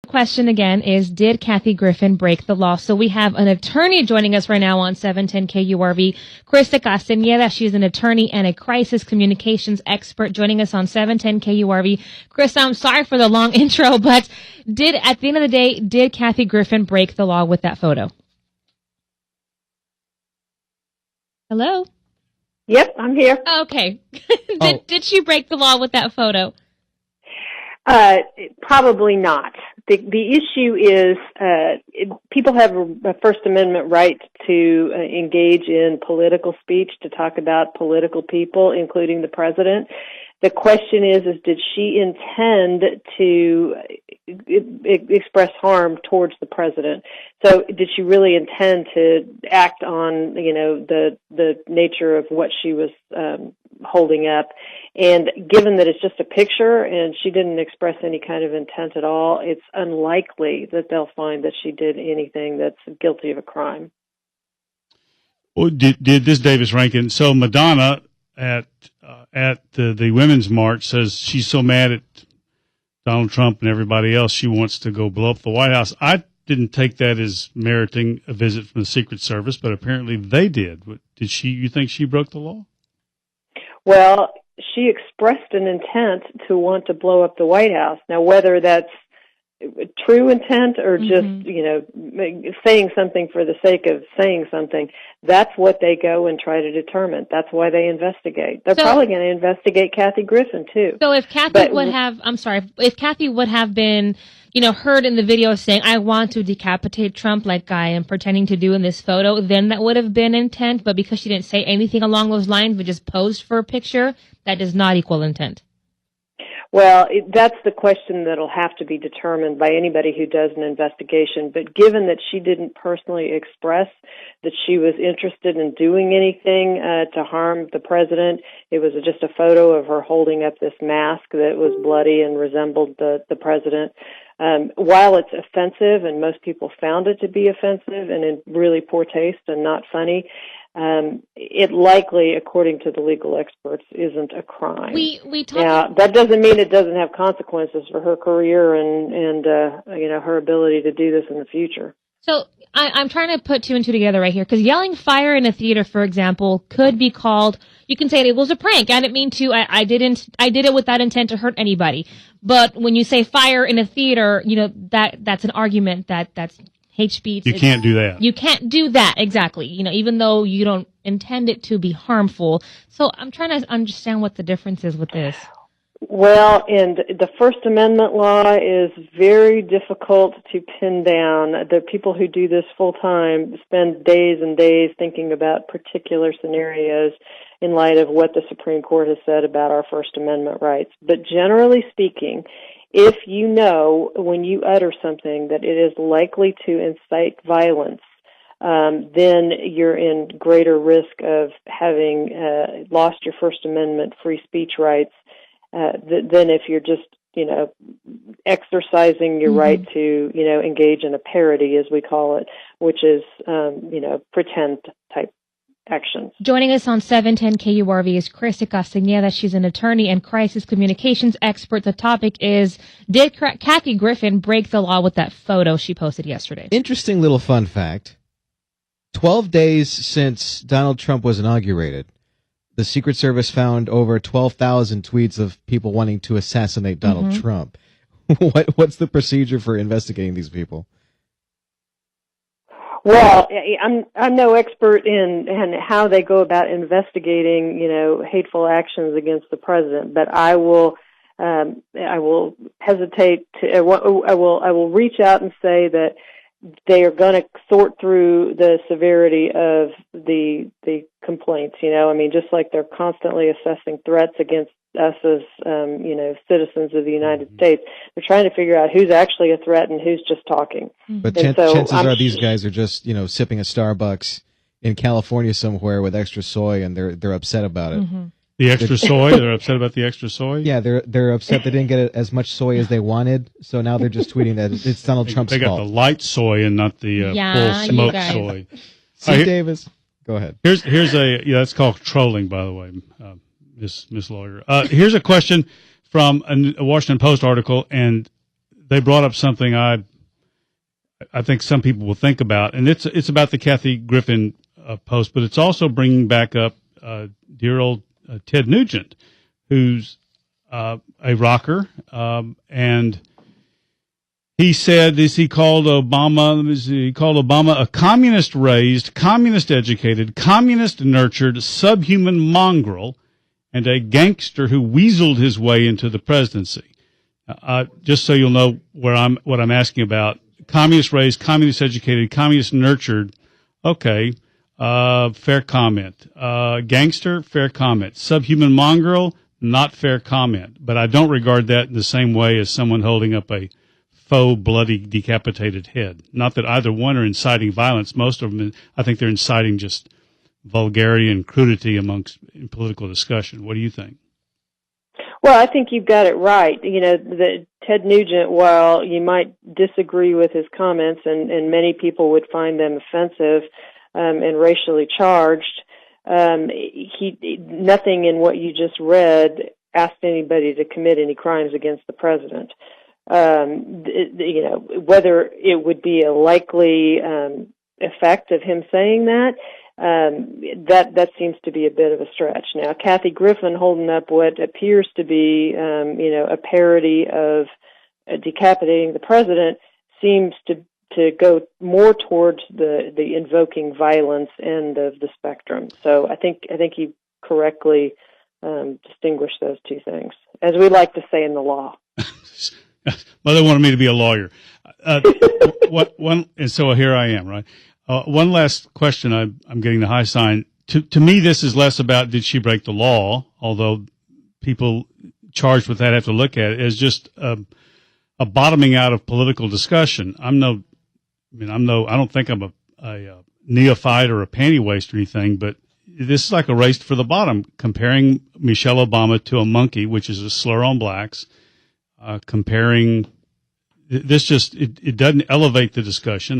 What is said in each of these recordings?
Question again is, did Kathy Griffin break the law? So we have an attorney joining us right now on 710 KURV, Chrysta Castañeda. She's an attorney and a crisis communications expert joining us on 710 KURV. Chrysta, I'm sorry for the long intro, but at the end of the day, did Kathy Griffin break the law with that photo? Hello? Yep, I'm here. Okay. Did she break the law with that photo? Probably not. The issue is people have a First Amendment right to engage in political speech, to talk about political people, including the president. The question is did she intend to express harm towards the president? So did she really intend to act on, the nature of what she was holding up? And given that it's just a picture and she didn't express any kind of intent at all, it's unlikely that they'll find that she did anything that's guilty of a crime. Well, did this Davis Rankin? So Madonna at the Women's March says she's so mad at Donald Trump and everybody else, she wants to go blow up the White House. I didn't take that as meriting a visit from the Secret Service, but apparently they did. You think she broke the law? Well, she expressed an intent to want to blow up the White House. Now, whether that's true intent or just, saying something for the sake of saying something, that's what they go and try to determine. That's why they investigate. They're probably going to investigate Kathy Griffin, too. So if Kathy if Kathy would have been, heard in the video saying, I want to decapitate Trump like I am pretending to do in this photo, then that would have been intent. But because she didn't say anything along those lines, but just posed for a picture, that does not equal intent. Well, that's the question that'll have to be determined by anybody who does an investigation. But given that she didn't personally express that she was interested in doing anything to harm the president, it was just a photo of her holding up this mask that was bloody and resembled the president. While it's offensive, and most people found it to be offensive and in really poor taste and not funny, it likely, according to the legal experts, isn't a crime. Now, that doesn't mean it doesn't have consequences for her career and her ability to do this in the future. So I'm trying to put two and two together right here, because yelling fire in a theater, for example, could be called, you can say it was a prank. I didn't mean to. I did it without intent to hurt anybody. But when you say fire in a theater, that's an argument that's hate speech. You can't do that. You can't do that, exactly. Even though you don't intend it to be harmful. So I'm trying to understand what the difference is with this. Well, and the First Amendment law is very difficult to pin down. The people who do this full time spend days and days thinking about particular scenarios in light of what the Supreme Court has said about our First Amendment rights. But generally speaking, if you know when you utter something that it is likely to incite violence, then you're in greater risk of having lost your First Amendment free speech rights than if you're just, exercising your right to, engage in a parody, as we call it, which is, pretend type actions. Joining us on 710 KURV is Chrysta Castañeda. She's an attorney and crisis communications expert. The topic is, did Kathy Griffin break the law with that photo she posted yesterday? Interesting little fun fact. 12 days since Donald Trump was inaugurated, the Secret Service found over 12,000 tweets of people wanting to assassinate Donald Trump. What's the procedure for investigating these people? Well, I'm no expert in how they go about investigating, hateful actions against the president, but I will hesitate to. I will reach out and say that they are going to sort through the severity of the complaints. Just like they're constantly assessing threats against us as citizens of the United States. They're trying to figure out who's actually a threat and who's just talking. But chances are these guys are just sipping a Starbucks in California somewhere with extra soy, and they're upset about it. The extra soy? They're upset about the extra soy? Yeah, they're upset they didn't get as much soy as they wanted, so now they're just tweeting that it's Donald Trump's fault. They got the light soy and not the full smoked soy. Steve Davis, go ahead. Here's that's called trolling, by the way, Miss Lawyer. Here's a question from a Washington Post article, and they brought up something I think some people will think about, and it's about the Kathy Griffin post, but it's also bringing back up dear old Ted Nugent, who's a rocker, and he said this. He called Obama a communist-raised, communist-educated, communist-nurtured, subhuman mongrel, and a gangster who weaseled his way into the presidency. Just so you'll know what I'm asking about. Communist-raised, communist-educated, communist-nurtured. Okay, fair comment. Gangster, fair comment. Subhuman mongrel, not fair comment. But I don't regard that in the same way as someone holding up a faux bloody decapitated head. Not that either one are inciting violence. Most of them, I think they're inciting just vulgarity and crudity in political discussion. What do you think? Well, I think you've got it right. You know, Ted Nugent, while you might disagree with his comments, and many people would find them offensive and racially charged, nothing in what you just read asked anybody to commit any crimes against the president. You know, whether it would be a likely effect of him saying that, that seems to be a bit of a stretch. Now, Kathy Griffin holding up what appears to be, you know, a parody of decapitating the president seems to go more towards the invoking violence end of the spectrum. So I think you correctly distinguish those two things, as we like to say in the law. Mother wanted me to be a lawyer. And so here I am, right? One last question. I'm getting the high sign. To me, this is less about did she break the law, although people charged with that have to look at it as just a bottoming out of political discussion. I don't think I'm a neophyte or a panty waist or anything, but this is like a race for the bottom, comparing Michelle Obama to a monkey, which is a slur on blacks. Comparing this it doesn't elevate the discussion.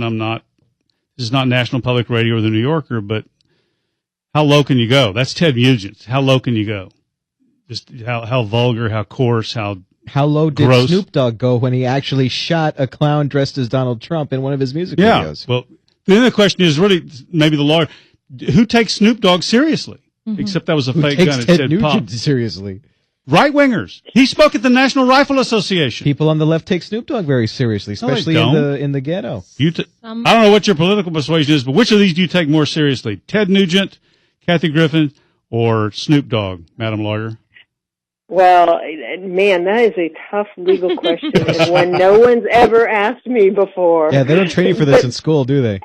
This is not National Public Radio or the New Yorker, but how low can you go? That's Ted Nugent. How low can you go? Just how vulgar, how coarse, how low did gross. Snoop Dogg go when he actually shot a clown dressed as Donald Trump in one of his music videos? Well, then the question is really maybe the lawyer, who takes Snoop Dogg seriously? Mm-hmm. Except that was a fake gun. It Ted said Nugent pop. seriously. Right-wingers. He spoke at the National Rifle Association. People on the left take Snoop Dogg very seriously, especially in the ghetto. I don't know what your political persuasion is, but which of these do you take more seriously? Ted Nugent, Kathy Griffin, or Snoop Dogg, Madam Lawyer? Well, man, that is a tough legal question, and one no one's ever asked me before. Yeah, they don't train you for this in school, do they?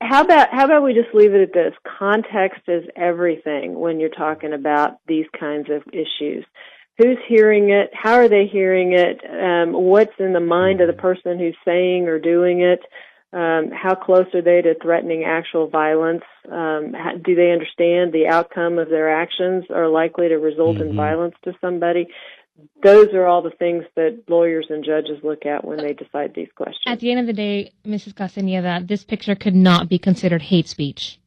How about we just leave it at this? Context is everything when you're talking about these kinds of issues. Who's hearing it? How are they hearing it? What's in the mind of the person who's saying or doing it? How close are they to threatening actual violence? Do they understand the outcome of their actions are likely to result in violence to somebody? Those are all the things that lawyers and judges look at when they decide these questions. At the end of the day, Mrs. Castañeda, this picture could not be considered hate speech.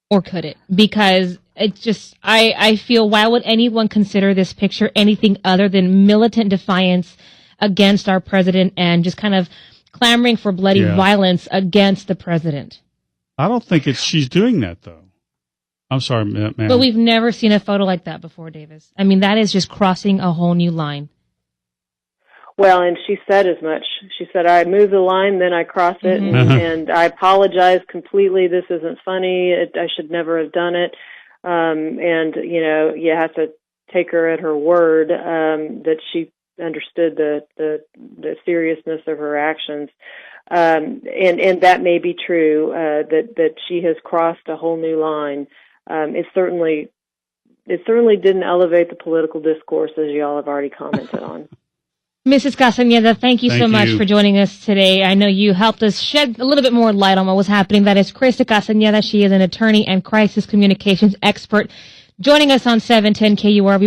Or could it? Because it's just, I feel, why would anyone consider this picture anything other than militant defiance against our president and just kind of clamoring for bloody violence against the president? I don't think she's doing that, though. I'm sorry, ma'am. But we've never seen a photo like that before, Davis. I mean, that is just crossing a whole new line. Well, and she said as much. She said, I move the line, then I cross it, and I apologize completely. This isn't funny. I should never have done it. And, you know, you have to take her at her word that she understood the seriousness of her actions. And that may be true, that she has crossed a whole new line. It certainly didn't elevate the political discourse, as you all have already commented on. Mrs. Castañeda, thank you so much for joining us today. I know you helped us shed a little bit more light on what was happening. That is Chrysta Castañeda. She is an attorney and crisis communications expert joining us on 710 KURV.